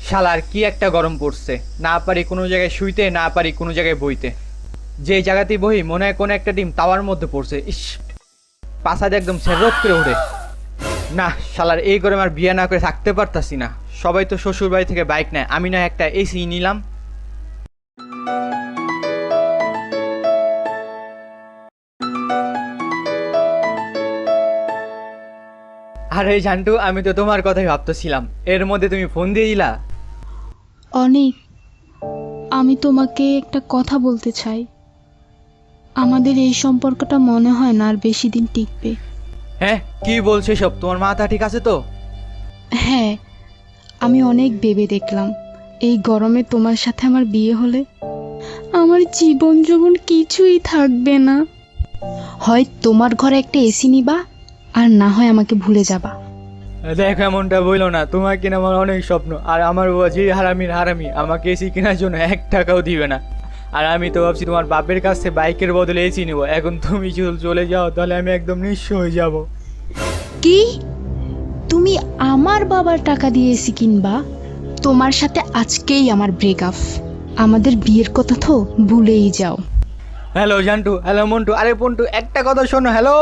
শালার কি একটা গরম পড়ছে, না পারি কোনো জায়গায় শুইতে, না পারি কোনো জায়গায় বইতে। যে জায়গাতেই বই মনে হয় কোনো একটা ডিম তাওয়ার মধ্যে পড়ছে। ইস, পাছাতে একদম সেরত করে ওঠে। না শালার এই গরমে আর বিয়ে না করে থাকতে পারতাছি না। সবাই তো শ্বশুর বাড়ি থেকে বাইক নেয়, আমি না একটা এসি নিলাম। আরে জান্টু, আমি তো তোমার কথাই ভাবতেছিলাম, এর মধ্যে তুমি ফোন দিয়ে দিলা। অনেক, আমি তোমাকে একটা কথা বলতে চাই। আমাদের এই সম্পর্কটা মনে হয় না আর বেশি দিন টিকবে। হ্যাঁ, কি বলছো সব? তোমার মাথা ঠিক আছে তো? হ্যাঁ, আমি অনেক ভেবে দেখলাম এই গরমে তোমার সাথে আমার বিয়ে হলে আমার জীবন যৌবন কিছুই থাকবে না। হয় তোমার ঘরে একটা এসি নিবা, আর না হয় আমাকে ভুলে যাবা। দেখো এমনটা বইলো না, তোমার কিনা আমার অনেক স্বপ্ন, আর আমার বাবা যে হারামির হারামি আমাকে এসি কেনার জন্য 1 টাকাও দিবে না। আর আমি তো ভাবছি তোমার বাপের কাছ থেকে বাইকের বদলে এসি নেবো। এখন তুমি যদি চলে যাও তাহলে আমি একদম নিঃস্ব হয়ে যাব। কি? তুমি আমার বাবার টাকা দিয়ে এসি কিনবা? তোমার সাথে আজকেই আমার ব্রেকআপ। আমাদের বিয়ের কথা তো ভুলেই যাও। হ্যালো জান্টু, হ্যালো মন্টু, আরে পন্টু একটা কথা শোনো। হ্যালো,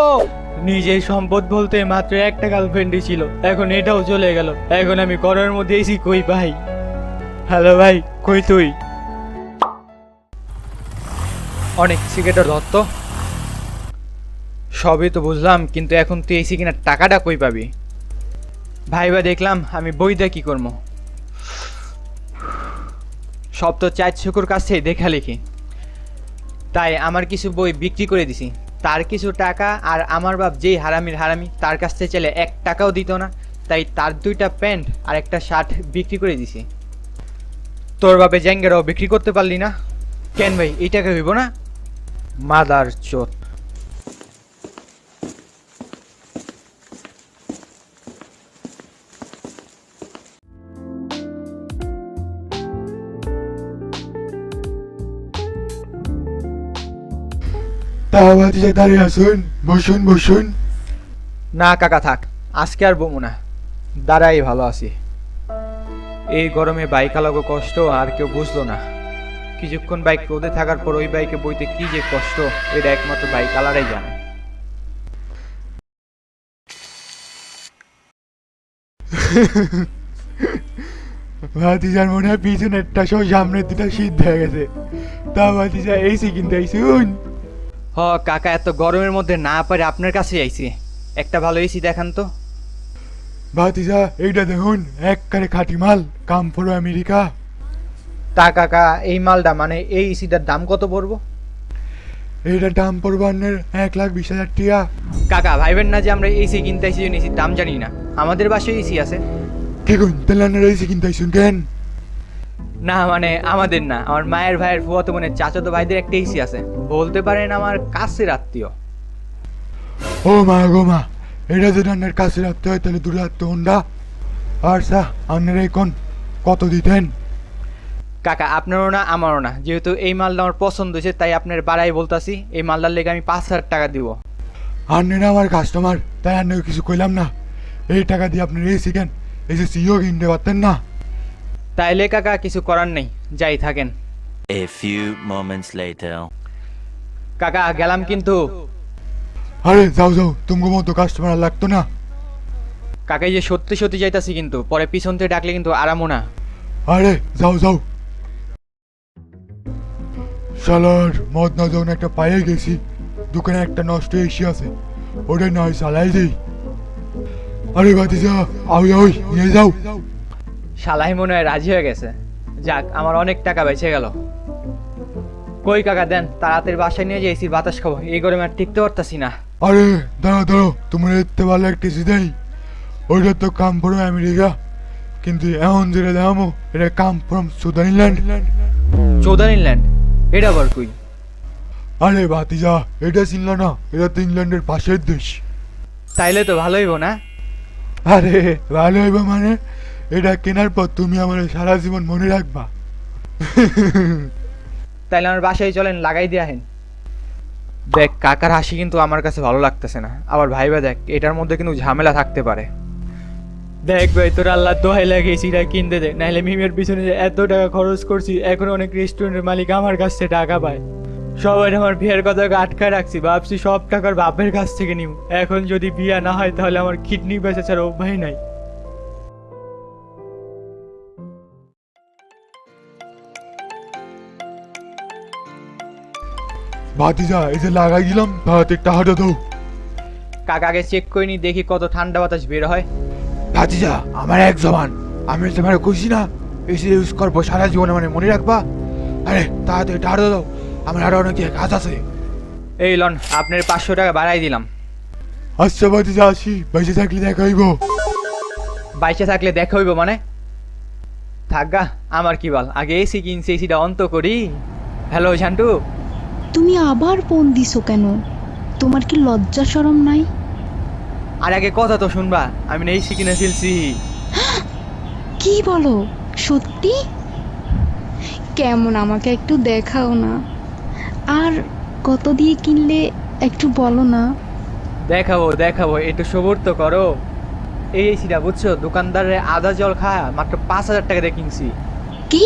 নিজের সম্পদ বলতে মাত্র একটা গার্লফ্রেন্ডই ছিল, এখন এটাও চলে গেল। এখন আমি ঘরের মধ্যে এসি কই ভাই? হ্যালো ভাই, কই তুই? অনেক সিগারেটের ধরত। সবই তো বুঝলাম, কিন্তু এখন তুই এসি কিনার টাকাটা কই পাবি? ভাইবা দেখলাম আমি বই দিয়ে কি করবো? সব তো চার শুকুর কাছে দেখা লিখি। তাই আমার কিছু বই বিক্রি করে দিছি, তার কিছু টাকা, আর আমার বাপ যেই হারামির হারামি তার কাছ থেকে চাইলে 1 টাকাও দিত না, তাই তার 2টা প্যান্ট আর একটা শার্ট বিক্রি করে দিছি। তোর বাপে জ্যাঙ্গেরাও বিক্রি করতে পারলি না কেন ভাই? এই টাকা হইব না? মাদার চোত। তাহলে দাঁড়িয়ে আসুন, বসুন বসুন। না কাকা থাক, আজকে আর বমু না, দাঁড়াই ভালো আছি। এই গরমে বাইক চালাবো কষ্ট আর কেউ বুঝলো না। কিছুক্ষণ বাইক রোদে থাকার পর ওই বাইকে বইতে কি যে কষ্ট, এটা একমাত্র বাইক আলারাই জানে। ভাতিজার মনে হয় পিছনেরটা সব সামনের দুটা সিদ্ধ হয়ে গেছে। তা ভাতিজা এসি কিনতে আইসুন। হ কাকা, এত গরমের মধ্যে না পারে আপনার কাছে আইছি, একটা ভালো এসি দেখান তো। ভাতিজা এইটা দেখুন, একবারে খাঁটি মাল, কাম ফর আমেরিকা। তা কাকা, এই মালটা মানে এই এসিটার দাম কত পড়বো? এইটার দাম পড়বে আপনার 1,20,000 টিয়া। কাকা ভাইবেন না যে আমরা এসি কিনতে আইছি, এসির দাম জানি না। আমাদের বাসায় এসি আছে। দেখুন তাহলে আপনারা এসি কিনতে আইসুন কেন? না মানে আমাদের না, আমার মায়ের ভাইয়ের ফুয়াতো বোনের চাচাতো ভাইদের একটা এসি আছে, বলতে পারেন আমার কাছের আত্মীয়। ও মা গো মা, এটা যদি আপনার কাছে রাখতে হয় তাহলে দূরে রাখতে হন্ডা। আর সা আপনারা এখন কত দিতেন? কাকা আপনারও না আমারও না, যেহেতু এই মালটা আমার পছন্দ হয়েছে তাই আপনার বাড়াই বলতাছি। এই মালটার লেগে আমি 5,000 টাকা দিব। আপনারা আমার কাস্টমার, তাই আপনাকে কিছু কইলাম না। এই টাকা দিয়ে আপনার এসি কেন, এসি সিও কিনতে পারতেন না? তাইলে কাকা কিছু করার নেই, যাই থাকেন। A few moments later. কাকা গেলাম কিন্তু। আরে যাও যাও, তোমার মতো কাস্টমার লাগতো না। কাকা এই যে সত্যি সত্যি যাইতাছি, কিন্তু পরে পিছন থেকে ডাকলে কিন্তু আরামও না। আরে যাও যাও। শালার মদ না যখন একটা পায়ে গেছি, দোকানে একটা নষ্ট এসি আছে, ওটা নয় চালাই দেই। আরে ভাতিজা আউই আউই নিয়ে যাও। শালাই মনে হয় রাজি হয়ে গেছে। যাক, আমার অনেক টাকা বেঁচে গেল। কই কাকা দেন, তাড়াতাড়ি বাসায় নিয়ে যে এসির বাতাস খাবো, এই গরমে আর টিকতে পারতাছি না। আরে দাঁড়াও দাঁড়াও, তোমার এতে ভালো একটা এসি দেই। ওইটা তো কাম ফ্রম আমেরিকা, কিন্তু এখন যেটা দামও এটা কাম ফ্রম সুদানিল্যান্ড। চৌদানিল্যান্ড? এটা আবার কই? আরে ভাতিজা এটা চিনল না? এটা তো ইংল্যান্ডের পাশের দেশ। তাইলে তো ভালো হইব না? আরে ভালো হইব মানে, এটা কেনার পর তুমি আমার সারা জীবন মনে রাখবা। তাইলে আমার বাসায় চলেন, লাগাই দিয়ে আহেন। দেখ কাকার হাসি কিন্তু আমার কাছে ভালো লাগতেছে না। আবার ভাইবা দেখ, এটার মধ্যে কিন্তু ঝামেলা থাকতে পারে। দেখ ভাই, তোর আল্লাহ দোহাই লাগে এসিটা কিনতে দে, নাহলে মিমের পিছনে যে এত টাকা খরচ করছি, এখন অনেক রেস্টুরেন্টের মালিক আমার কাছ থেকে টাকা পায়। সবাই আমার বিয়ের কথা আটকায় রাখছি, ভাবছি সব টাকার বাপের কাছ থেকে নিব। এখন যদি বিয়া না হয় তাহলে আমার কিডনি বেচা ছাড়া উপায় নাই। ভাতিজা এই যে লাগাই দিলাম, তাড়াতাড়ি টাকাটা দাও। কাকাকে চেক করে নি, দেখি কত ঠান্ডা বাতাস বের হয়। ভাতিজা আমার এক জবান, আমি তোমার কইছি না এসি ইউজ করবো সারা জীবনে, মানে মনে রাখবা। আরে তাড়াতাড়ি টাকাটা দাও, আমার আরো অনেক কাজ আছে। এই লন, আপনার 500 টাকা বাড়াই দিলাম। আচ্ছা ভাতিজা আসি, বেঁচে থাকলে দেখা হইব। বাইচে থাকলে দেখা হইব মানে? থাকগা, আমার কি বল, আগে এসি কিনছি, এসিটা অন্ত করি। হ্যালো ঝান্টু। তুমি আবার ফোন দিছো কেন? তোমার কি লজ্জা শরম নাই? আর আগে কথা তো শুনবা, আমি না এসি কিনে ফেলছি। কি বলো, সত্যি? কেমন, আমাকে একটু দেখাও না। আর কত দিয়ে কিনলে একটু বলো না। দেখাবো দেখাবো, একটু সবুর তো করো। এই এসিটা বুঝছো, দোকানদারের আদা জল খায় মাত্র 5,000 টাকা দিয়ে কিনছি। কি,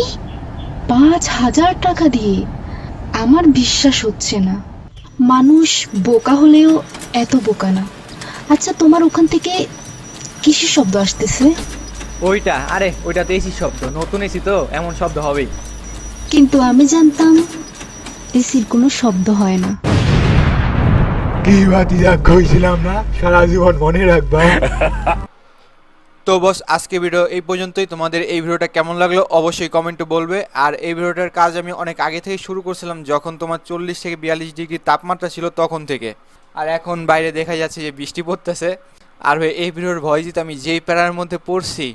5,000 টাকা দিয়ে? আমার বিশ্বাস হচ্ছে না। মানুষ বোকা হলেও এত বোকা না। আচ্ছা, তোমার ওখান থেকে কিসের শব্দ আসতেছে? ওইটা, আরে ওইটা তো এসি শব্দ, নতুন এসি তো এমন শব্দ হবেই। কিন্তু আমি জানতাম এসির কোনো শব্দ হয় না। কি ভাতিজা কইছিলাম না সারা জীবন মনে রাখবা। তো বস, আজকে ভিডিও এই পর্যন্তই। তোমাদের এই ভিডিওটা কেমন লাগলো অবশ্যই কমেন্টে বলবে। আর এই ভিডিওটার কাজ আমি অনেক আগে থেকে শুরু করছিলাম, যখন তোমার 40 থেকে 42 ডিগ্রি তাপমাত্রা ছিল তখন থেকে। আর এখন বাইরে দেখা যাচ্ছে যে বৃষ্টি পড়তেছে। আর ভাই এই ভিডিওর ভয়েস দিতে আমি যেই প্যারার মধ্যে পড়ছি,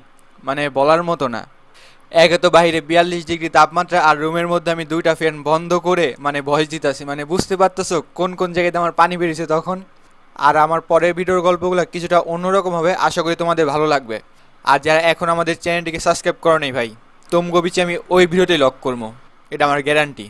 মানে বলার মতো না। একে তো বাইরে 42 ডিগ্রি তাপমাত্রা, আর রুমের মধ্যে আমি 2টা ফ্যান বন্ধ করে মানে ভয়েস দিতেছি, মানে বুঝতে পারতেছো কোন কোন জায়গাতে আমার পানি বেরিয়েছে তখন। আর আমার পরের ভিডিওর গল্পগুলো কিছুটা অন্যরকম হবে, আশা করি তোমাদের ভালো লাগবে। আর যারা এখন আমাদের চ্যানেলটিকে সাবস্ক্রাইব করো নাই ভাই, তোমগো বিচে আমি ওই ভিডিওটাই লক করবো, এটা আমার গ্যারান্টি।